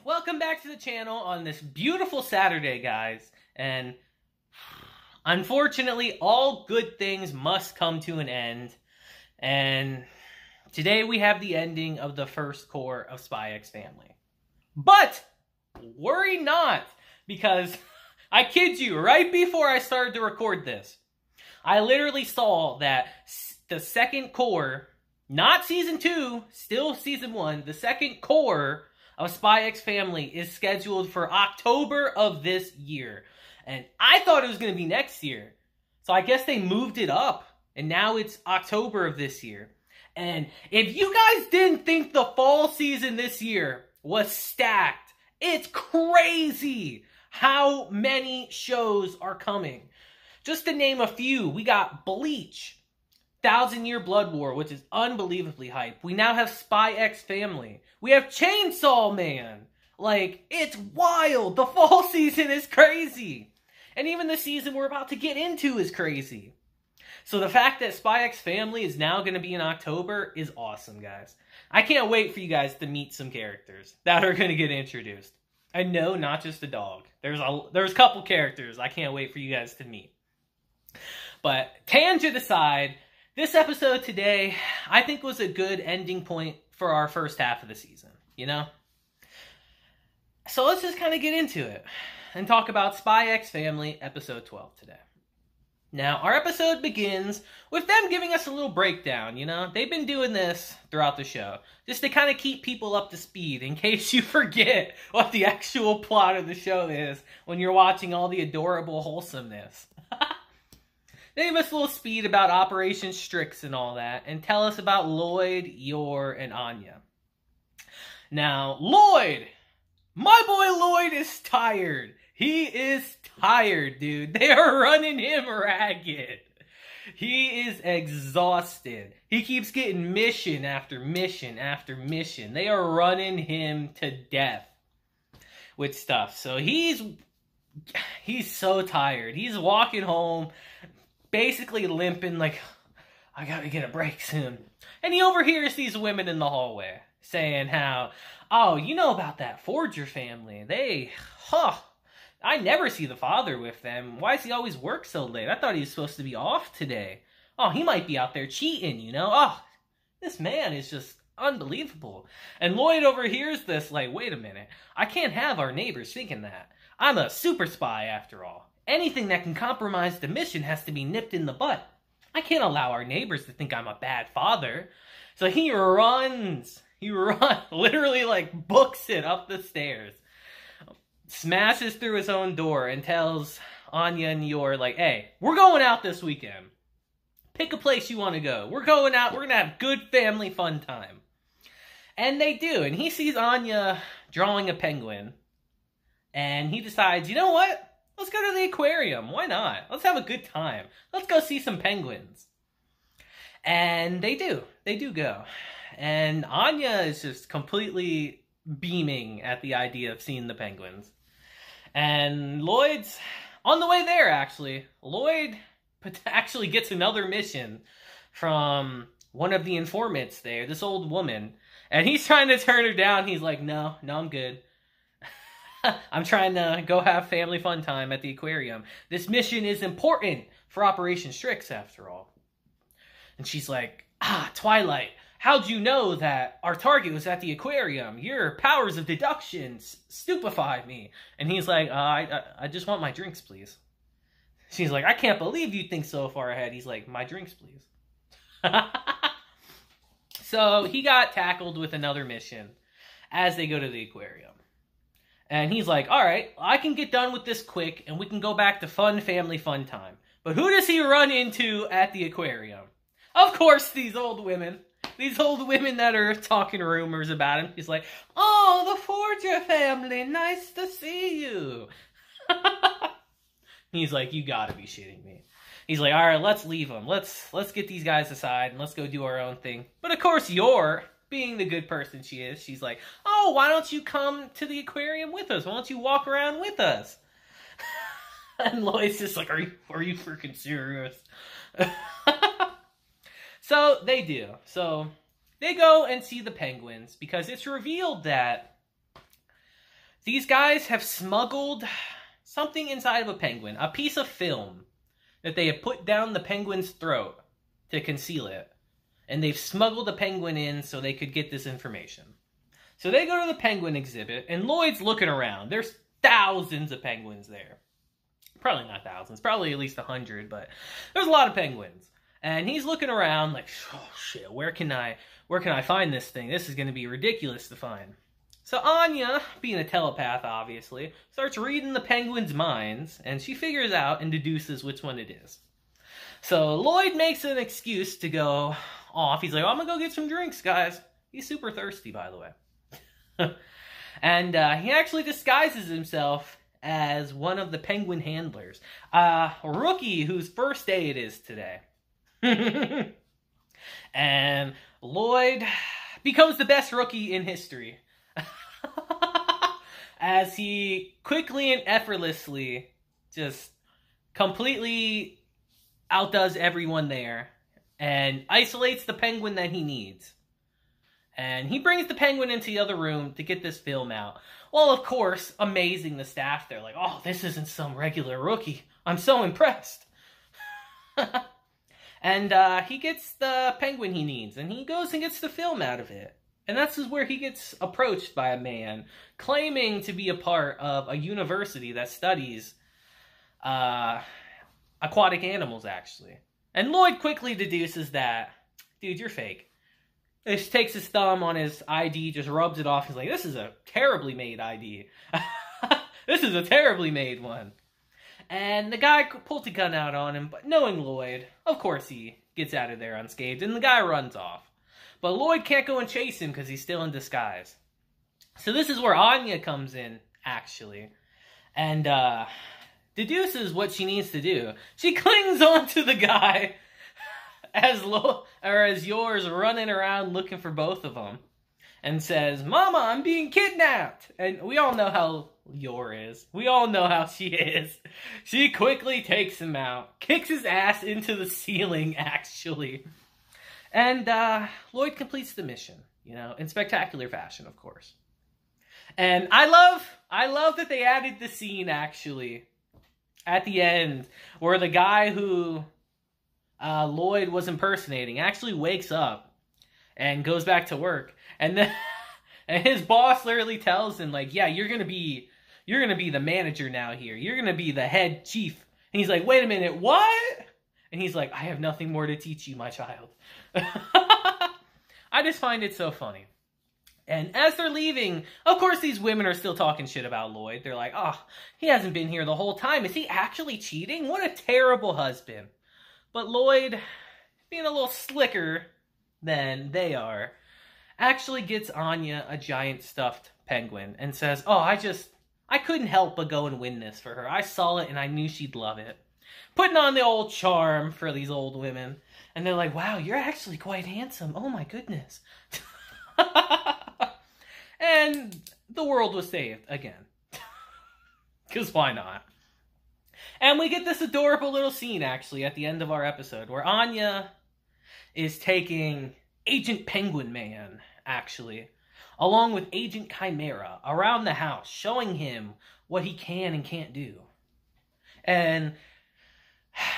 Welcome back to the channel on this beautiful Saturday, guys. And unfortunately, all good things must come to an end. And today we have the ending of the first cour of Spy X Family. But worry not, because I kid you, right before I started to record this, I literally saw that the second cour, not season 2, still season 1, the second cour of Spy X Family is scheduled for October of this year. And I thought it was going to be next year. So I guess they moved it up. And now it's October of this year. And if you guys didn't think the fall season this year was stacked, it's crazy how many shows are coming. Just to name a few, we got Bleach, 1,000-Year Blood War, which is unbelievably hype. We now have Spy X Family. We have Chainsaw Man. Like, it's wild. The fall season is crazy. And even the season we're about to get into is crazy. So the fact that Spy X Family is now going to be in October is awesome, guys. I can't wait for you guys to meet some characters that are going to get introduced. And no, not just a dog. There's a couple characters I can't wait for you guys to meet. But tangent aside, this episode today, I think, was a good ending point for our first half of the season, you know? So let's just kind of get into it and talk about Spy X Family episode 12 today. Now, our episode begins with them giving us a little breakdown, you know? They've been doing this throughout the show, just to kind of keep people up to speed in case you forget what the actual plot of the show is when you're watching all the adorable wholesomeness. They give us a little speed about Operation Strix and all that, and tell us about Loid, Yor, and Anya. Now, Loid! My boy Loid is tired. He is tired, dude. They are running him ragged. He is exhausted. He keeps getting mission after mission after mission. They are running him to death with stuff. So he's so tired. He's walking home, basically limping, like, I gotta get a break soon. And he overhears these women in the hallway saying how, oh, you know about that Forger family. I never see the father with them. Why does he always work so late? I thought he was supposed to be off today. Oh, he might be out there cheating, you know? Oh, this man is just unbelievable. And Loid overhears this like, wait a minute. I can't have our neighbors thinking that. I'm a super spy after all. Anything that can compromise the mission has to be nipped in the butt. I can't allow our neighbors to think I'm a bad father. So he runs. He literally like books it up the stairs. Smashes through his own door and tells Anya and Yor, like, hey, we're going out this weekend. Pick a place you want to go. We're going out. We're going to have good family fun time. And they do. And he sees Anya drawing a penguin. And he decides, you know what? Let's go to the aquarium. Why not? Let's have a good time. Let's go see some penguins. And they do. They do go. And Anya is just completely beaming at the idea of seeing the penguins. And Loid's on the way there, actually. Loid actually gets another mission from one of the informants there, this old woman. And he's trying to turn her down. He's like, no, I'm good. I'm trying to go have family fun time at the aquarium. This mission is important for Operation Strix, after all. And she's like, Twilight, how'd you know that our target was at the aquarium? Your powers of deduction stupefy me. And he's like, I just want my drinks, please. She's like, I can't believe you think so far ahead. He's like, my drinks, please. So he got tackled with another mission as they go to the aquarium. And he's like, all right, I can get done with this quick, and we can go back to fun family fun time. But who does he run into at the aquarium? Of course, these old women. These old women that are talking rumors about him. He's like, oh, the Forger family, nice to see you. He's like, you gotta be shitting me. He's like, all right, let's leave them. Let's get these guys aside, and let's go do our own thing. But of course, Yor, being the good person she is, she's like, oh, why don't you come to the aquarium with us? Why don't you walk around with us? And Loid's just like, are you freaking serious? So they do. So they go and see the penguins because it's revealed that these guys have smuggled something inside of a penguin, a piece of film that they have put down the penguin's throat to conceal it. And they've smuggled the penguin in so they could get this information. So they go to the penguin exhibit, and Loid's looking around. There's thousands of penguins there. Probably not thousands, probably at least 100, but there's a lot of penguins. And he's looking around like, oh shit, where can I find this thing? This is going to be ridiculous to find. So Anya, being a telepath obviously, starts reading the penguins' minds, and she figures out and deduces which one it is. So Loid makes an excuse to go off. He's like, oh, I'm going to go get some drinks, guys. He's super thirsty, by the way. And he actually disguises himself as one of the penguin handlers. A rookie whose first day it is today. And Loid becomes the best rookie in history. As he quickly and effortlessly just completely outdoes everyone there and isolates the penguin that he needs. And he brings the penguin into the other room to get this film out. Well, of course, amazing the staff. They're like, oh, this isn't some regular rookie. I'm so impressed. And he gets the penguin he needs, and he goes and gets the film out of it. And that's where he gets approached by a man claiming to be a part of a university that studies aquatic animals, actually. And Loid quickly deduces that, dude, you're fake. He just takes his thumb on his ID, just rubs it off. He's like, this is a terribly made ID. This is a terribly made one. And the guy pulls a gun out on him, but knowing Loid, of course he gets out of there unscathed, and the guy runs off. But Loid can't go and chase him because he's still in disguise. So this is where Anya comes in, actually. And deduces what she needs to do. She clings onto the guy as yours running around looking for both of them. And says, Mama, I'm being kidnapped! And we all know how Yor is. We all know how she is. She quickly takes him out. Kicks his ass into the ceiling, actually. And Loid completes the mission, you know, in spectacular fashion, of course. And I love that they added the scene, actually, at the end, where the guy who Loid was impersonating actually wakes up and goes back to work. And then and his boss literally tells him, like, yeah, you're gonna be the manager now here. You're gonna be the head chief. And he's like, wait a minute, what? And he's like, I have nothing more to teach you, my child. I just find it so funny. And as they're leaving, of course these women are still talking shit about Loid. They're like, oh, he hasn't been here the whole time. Is he actually cheating? What a terrible husband. But Loid, being a little slicker than they are, actually gets Anya a giant stuffed penguin and says, oh, I couldn't help but go and win this for her. I saw it and I knew she'd love it. Putting on the old charm for these old women. And they're like, wow, you're actually quite handsome. Oh my goodness. And the world was saved again. Because why not? And we get this adorable little scene, actually, at the end of our episode, where Anya is taking Agent Penguin Man, actually, along with Agent Chimera, around the house, showing him what he can and can't do. And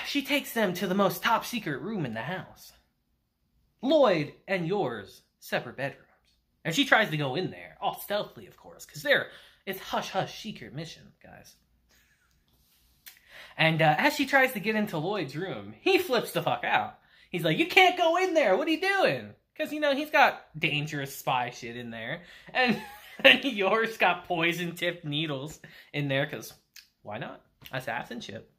she takes them to the most top-secret room in the house. Loid and yours, separate bedrooms. And she tries to go in there, all stealthily, of course, because it's hush-hush secret mission, guys. And as she tries to get into Loid's room, he flips the fuck out. He's like, you can't go in there, what are you doing? Because, you know, he's got dangerous spy shit in there. And yours got poison-tipped needles in there, because why not? Assassin shit.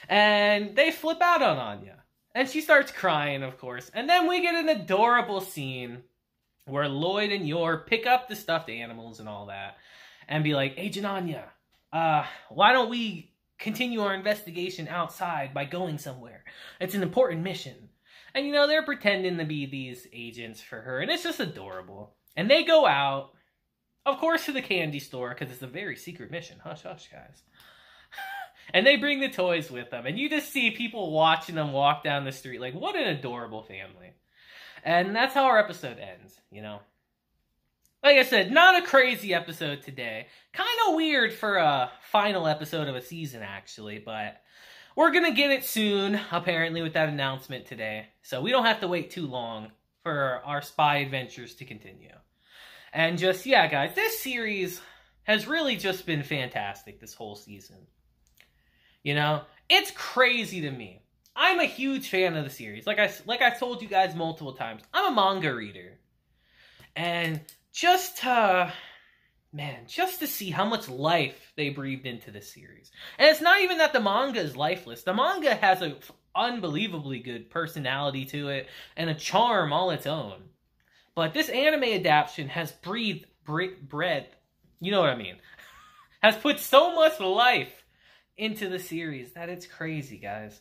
And they flip out on Anya. And she starts crying, of course. And then we get an adorable scene where Loid and Yor pick up the stuffed animals and all that. And be like, Agent Anya, why don't we continue our investigation outside by going somewhere? It's an important mission. And, you know, they're pretending to be these agents for her. And it's just adorable. And they go out, of course, to the candy store, because it's a very secret mission. Hush, hush, guys. And they bring the toys with them. And you just see people watching them walk down the street. Like, what an adorable family. And that's how our episode ends, you know. Like I said, not a crazy episode today. Kind of weird for a final episode of a season, actually, but we're going to get it soon, apparently, with that announcement today. So we don't have to wait too long for our spy adventures to continue. And just, yeah, guys, this series has really just been fantastic this whole season. You know, it's crazy to me. I'm a huge fan of the series. Like I told you guys multiple times, I'm a manga reader. And just to see how much life they breathed into this series. And it's not even that the manga is lifeless. The manga has an unbelievably good personality to it and a charm all its own. But this anime adaptation has breathed, you know what I mean, has put so much life into the series that it's crazy, guys.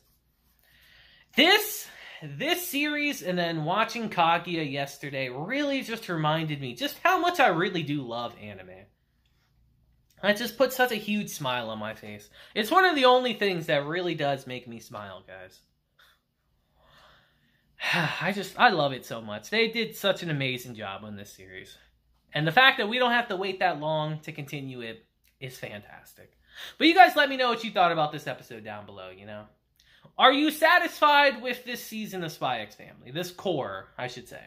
This series and then watching Kaguya yesterday really just reminded me just how much I really do love anime. It just put such a huge smile on my face. It's one of the only things that really does make me smile, guys. I love it so much. They did such an amazing job on this series. And the fact that we don't have to wait that long to continue it is fantastic. But you guys let me know what you thought about this episode down below, you know? Are you satisfied with this season of Spy X Family? This cour, I should say.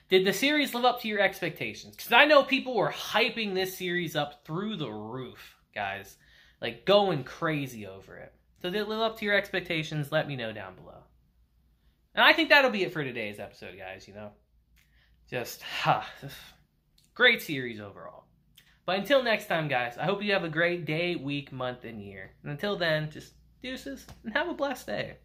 Did the series live up to your expectations? Because I know people were hyping this series up through the roof, guys. Like, going crazy over it. So did it live up to your expectations? Let me know down below. And I think that'll be it for today's episode, guys, you know. Just great series overall. But until next time, guys, I hope you have a great day, week, month, and year. And until then, just deuces and have a blessed day.